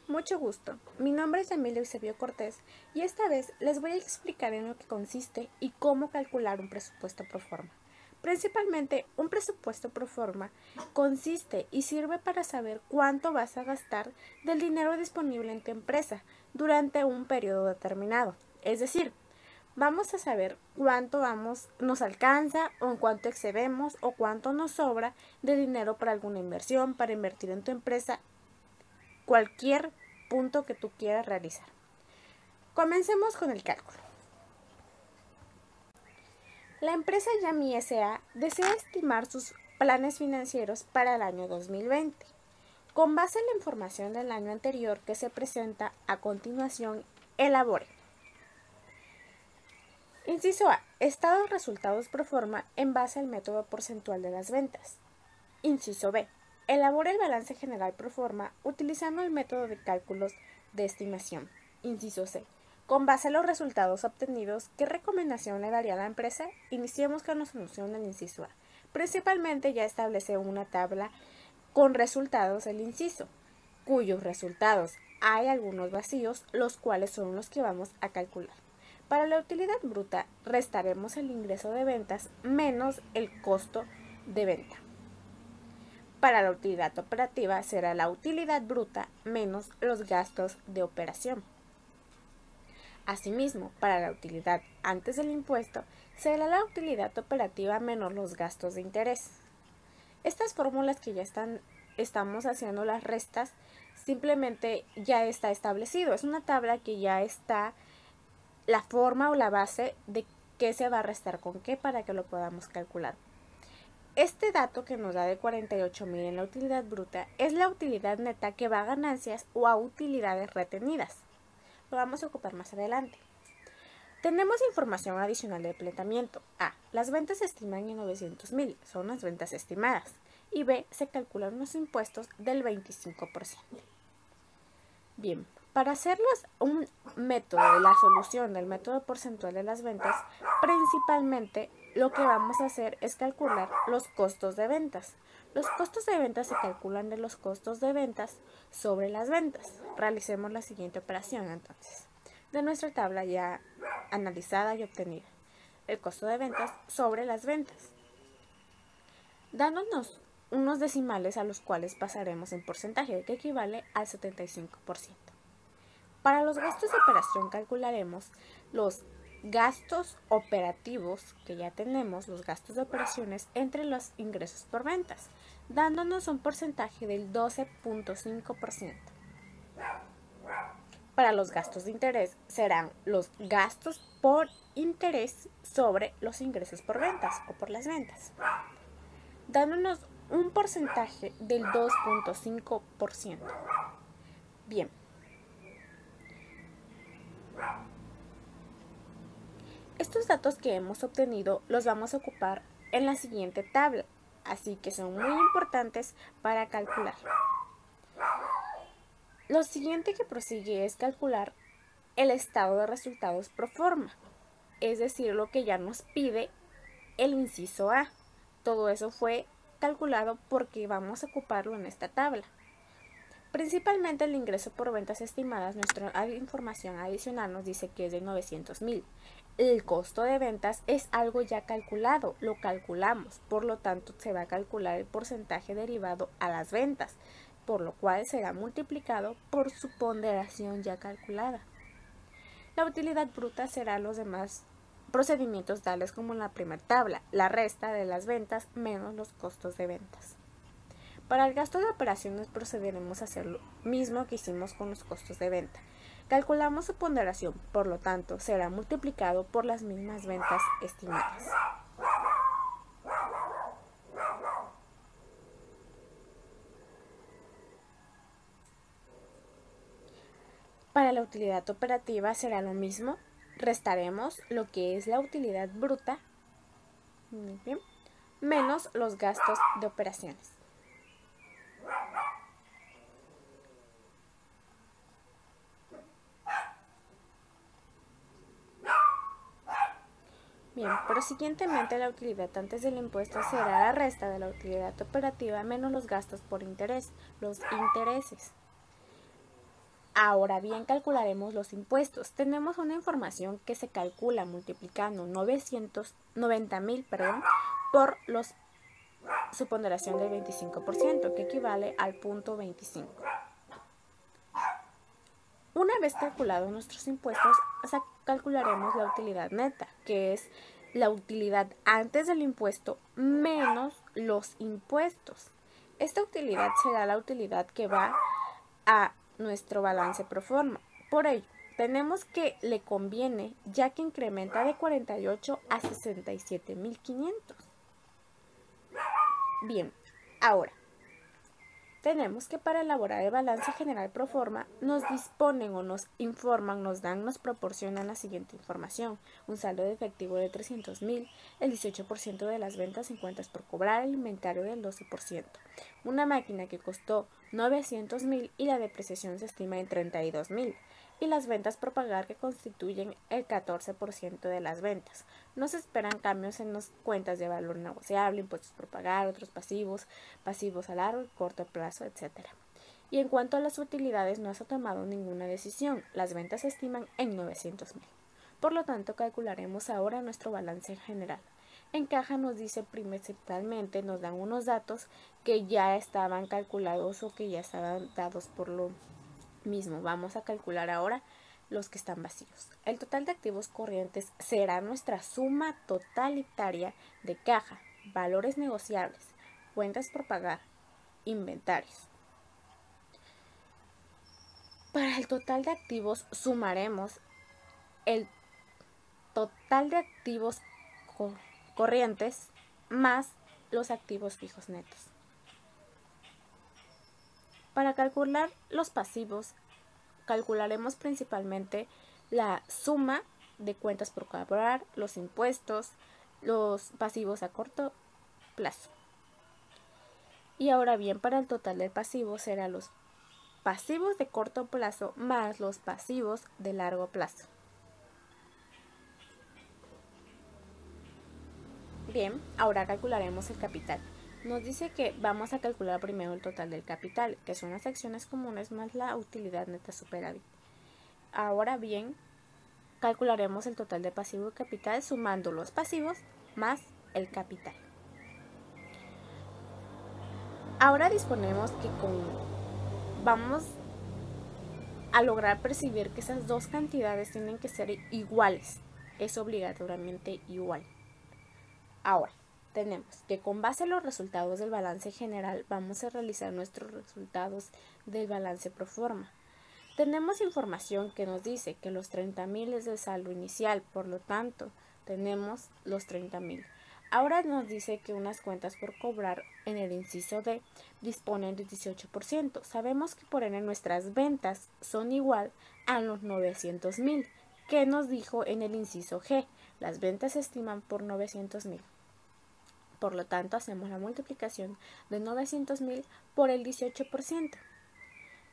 Mucho gusto, mi nombre es Emilio Eusebio Cortés y esta vez les voy a explicar en lo que consiste y cómo calcular un presupuesto pro forma. Principalmente, un presupuesto pro forma consiste y sirve para saber cuánto vas a gastar del dinero disponible en tu empresa durante un periodo determinado. Es decir, vamos a saber cuánto nos alcanza o en cuánto excedemos o cuánto nos sobra de dinero para alguna inversión, para invertir en tu empresa, cualquier punto que tú quieras realizar. Comencemos con el cálculo. La empresa Yami S.A. desea estimar sus planes financieros para el año 2020. Con base en la información del año anterior que se presenta a continuación, elabore. Inciso A. Estado de resultados pro forma en base al método porcentual de las ventas. Inciso B. Elabore el balance general pro forma utilizando el método de cálculos de estimación. Inciso C. Con base a los resultados obtenidos, ¿qué recomendación le daría a la empresa? Iniciemos con la solución del inciso A. Principalmente ya establece una tabla con resultados del inciso, cuyos resultados hay algunos vacíos, los cuales son los que vamos a calcular. Para la utilidad bruta, restaremos el ingreso de ventas menos el costo de venta. Para la utilidad operativa será la utilidad bruta menos los gastos de operación. Asimismo, para la utilidad antes del impuesto será la utilidad operativa menos los gastos de interés. Estas fórmulas que ya estamos haciendo las restas, simplemente ya está establecido. Es una tabla que ya está la forma o la base de qué se va a restar con qué para que lo podamos calcular. Este dato que nos da de 48,000 en la utilidad bruta es la utilidad neta que va a ganancias o a utilidades retenidas. Lo vamos a ocupar más adelante. Tenemos información adicional de planteamiento. A. Las ventas se estiman en 900,000, son las ventas estimadas. Y B. Se calculan los impuestos del 25%. Bien, para hacerlos un método de la solución del método porcentual de las ventas, principalmente lo que vamos a hacer es calcular los costos de ventas. Los costos de ventas se calculan de los costos de ventas sobre las ventas. Realicemos la siguiente operación entonces. De nuestra tabla ya analizada y obtenida. El costo de ventas sobre las ventas. Dándonos unos decimales a los cuales pasaremos en porcentaje que equivale al 75%. Para los gastos de operación calcularemos los gastos operativos que ya tenemos, los gastos de operaciones entre los ingresos por ventas, dándonos un porcentaje del 12.5%. Para los gastos de interés serán los gastos por interés sobre los ingresos por ventas o por las ventas, dándonos un porcentaje del 2.5%. Bien. Estos datos que hemos obtenido los vamos a ocupar en la siguiente tabla, así que son muy importantes para calcular. Lo siguiente que prosigue es calcular el estado de resultados pro forma, es decir, lo que ya nos pide el inciso A. Todo eso fue calculado porque vamos a ocuparlo en esta tabla. Principalmente el ingreso por ventas estimadas, nuestra información adicional nos dice que es de 900,000. El costo de ventas es algo ya calculado, lo calculamos, por lo tanto se va a calcular el porcentaje derivado a las ventas, por lo cual será multiplicado por su ponderación ya calculada. La utilidad bruta será los demás procedimientos tales como en la primera tabla, la resta de las ventas menos los costos de ventas. Para el gasto de operaciones procederemos a hacer lo mismo que hicimos con los costos de venta. Calculamos su ponderación, por lo tanto, será multiplicado por las mismas ventas estimadas. Para la utilidad operativa será lo mismo. Restaremos lo que es la utilidad bruta, bien, menos los gastos de operaciones. Bien, prosiguientemente la utilidad antes del impuesto será la resta de la utilidad operativa menos los gastos por interés, los intereses. Ahora bien, calcularemos los impuestos. Tenemos una información que se calcula multiplicando 990,000, por su ponderación del 25%, que equivale al punto 25. Una vez calculados nuestros impuestos, calcularemos la utilidad neta, que es la utilidad antes del impuesto menos los impuestos. Esta utilidad será la utilidad que va a nuestro balance pro forma. Por ello, tenemos que le conviene, ya que incrementa de 48 a 67,500. Bien, ahora tenemos que para elaborar el balance general pro forma nos disponen o nos informan, nos proporcionan la siguiente información: un saldo de efectivo de 300,000, el 18% de las ventas en cuentas por cobrar, el inventario del 12%, una máquina que costó 900,000 y la depreciación se estima en 32,000, y las ventas por pagar, que constituyen el 14% de las ventas. No se esperan cambios en las cuentas de valor negociable, impuestos por pagar, otros pasivos a largo y corto plazo, etc. Y en cuanto a las utilidades, no se ha tomado ninguna decisión. Las ventas se estiman en 900,000. Por lo tanto, calcularemos ahora nuestro balance general. En caja nos dice principalmente, nos dan unos datos que ya estaban calculados o que ya estaban dados por lo mismo. Vamos a calcular ahora los que están vacíos. El total de activos corrientes será nuestra suma totalitaria de caja, valores negociables, cuentas por pagar, inventarios. Para el total de activos sumaremos el total de activos corrientes más los activos fijos netos. Para calcular los pasivos, calcularemos principalmente la suma de cuentas por cobrar, los impuestos, los pasivos a corto plazo. Y ahora bien, para el total del pasivo será los pasivos de corto plazo más los pasivos de largo plazo. Bien, ahora calcularemos el capital. Nos dice que vamos a calcular primero el total del capital, que son las acciones comunes más la utilidad neta superávit. Ahora bien, calcularemos el total de pasivo y capital sumando los pasivos más el capital. Ahora disponemos que vamos a lograr percibir que esas dos cantidades tienen que ser iguales. Es obligatoriamente igual. Ahora, tenemos que con base en los resultados del balance general vamos a realizar nuestros resultados del balance pro forma. Tenemos información que nos dice que los 30,000 es el saldo inicial, por lo tanto, tenemos los 30,000. Ahora nos dice que unas cuentas por cobrar en el inciso D disponen del 18%. Sabemos que por ende nuestras ventas son igual a los 900,000. ¿Qué nos dijo en el inciso G? Las ventas se estiman por 900,000. Por lo tanto, hacemos la multiplicación de 900,000 por el 18%.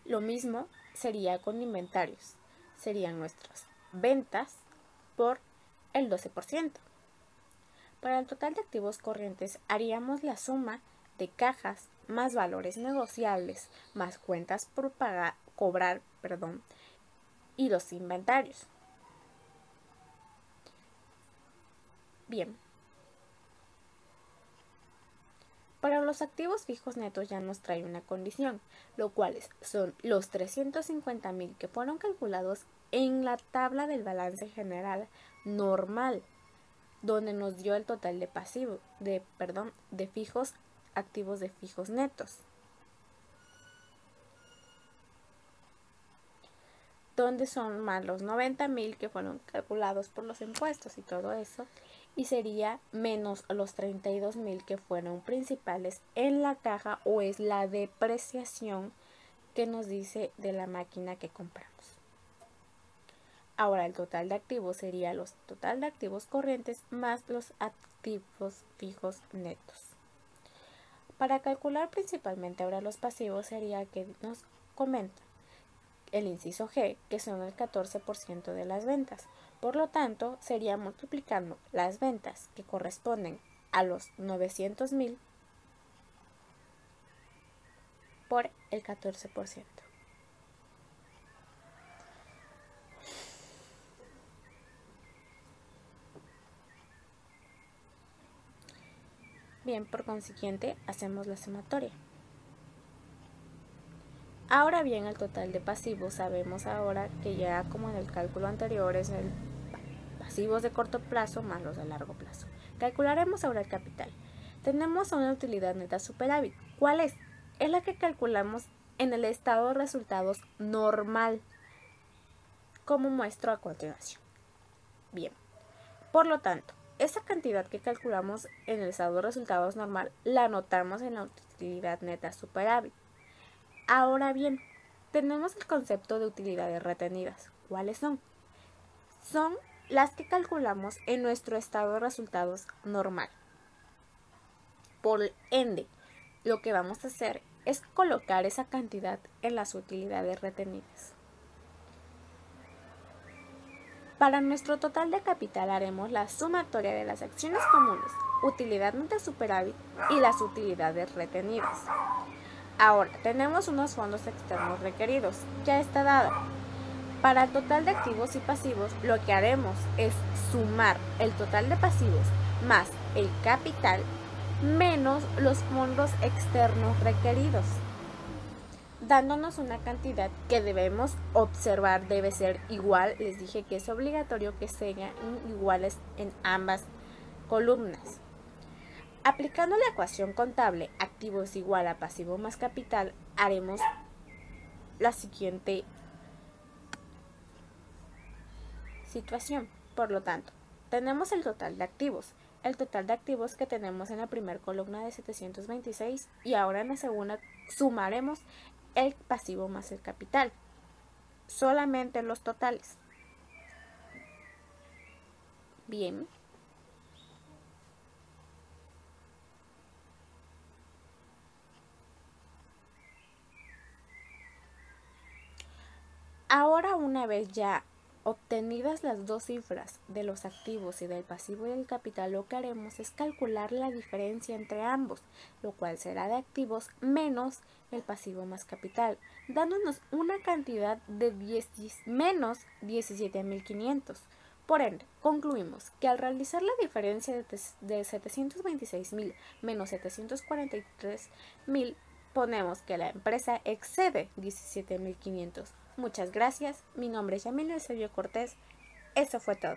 Lo mismo sería con inventarios. Serían nuestras ventas por el 12%. Para el total de activos corrientes haríamos la suma de cajas más valores negociables más cuentas por cobrar y los inventarios. Bien. Para los activos fijos netos ya nos trae una condición, lo cuales son los 350,000 que fueron calculados en la tabla del balance general normal, donde nos dio el total de fijos, activos de fijos netos, donde son más los 90,000 que fueron calculados por los impuestos y todo eso, y sería menos los 32,000 que fueron principales en la caja, o es la depreciación que nos dice de la máquina que compramos. Ahora el total de activos sería los total de activos corrientes más los activos fijos netos. Para calcular principalmente ahora los pasivos sería que nos comenta el inciso G, que son el 14% de las ventas. Por lo tanto, sería multiplicando las ventas que corresponden a los 900,000 por el 14%. Bien, por consiguiente, hacemos la sumatoria. Ahora bien, el total de pasivos sabemos ahora que ya como en el cálculo anterior es el pasivos de corto plazo más los de largo plazo. Calcularemos ahora el capital. Tenemos una utilidad neta superávit. ¿Cuál es? Es la que calculamos en el estado de resultados normal, como muestro a continuación. Bien, por lo tanto, esa cantidad que calculamos en el estado de resultados normal la anotamos en la utilidad neta superávit. Ahora bien, tenemos el concepto de utilidades retenidas. ¿Cuáles son? Son las que calculamos en nuestro estado de resultados normal. Por ende, lo que vamos a hacer es colocar esa cantidad en las utilidades retenidas. Para nuestro total de capital haremos la sumatoria de las acciones comunes, utilidad neta superávit y las utilidades retenidas. Ahora, tenemos unos fondos externos requeridos, ya está dado. Para el total de activos y pasivos, lo que haremos es sumar el total de pasivos más el capital menos los fondos externos requeridos, dándonos una cantidad que debemos observar debe ser igual. Les dije que es obligatorio que sean iguales en ambas columnas. Aplicando la ecuación contable activos igual a pasivo más capital, haremos la siguiente situación. Por lo tanto, tenemos el total de activos. El total de activos que tenemos en la primera columna de 726 y ahora en la segunda sumaremos el pasivo más el capital. Solamente los totales. Bien. Ahora, una vez ya obtenidas las dos cifras de los activos y del pasivo y del capital, lo que haremos es calcular la diferencia entre ambos, lo cual será de activos menos el pasivo más capital, dándonos una cantidad de menos 17.500. Por ende, concluimos que al realizar la diferencia de 726.000 menos 743.000, ponemos que la empresa excede 17.500. Muchas gracias, mi nombre es Yamil Eusebio Cortés, eso fue todo.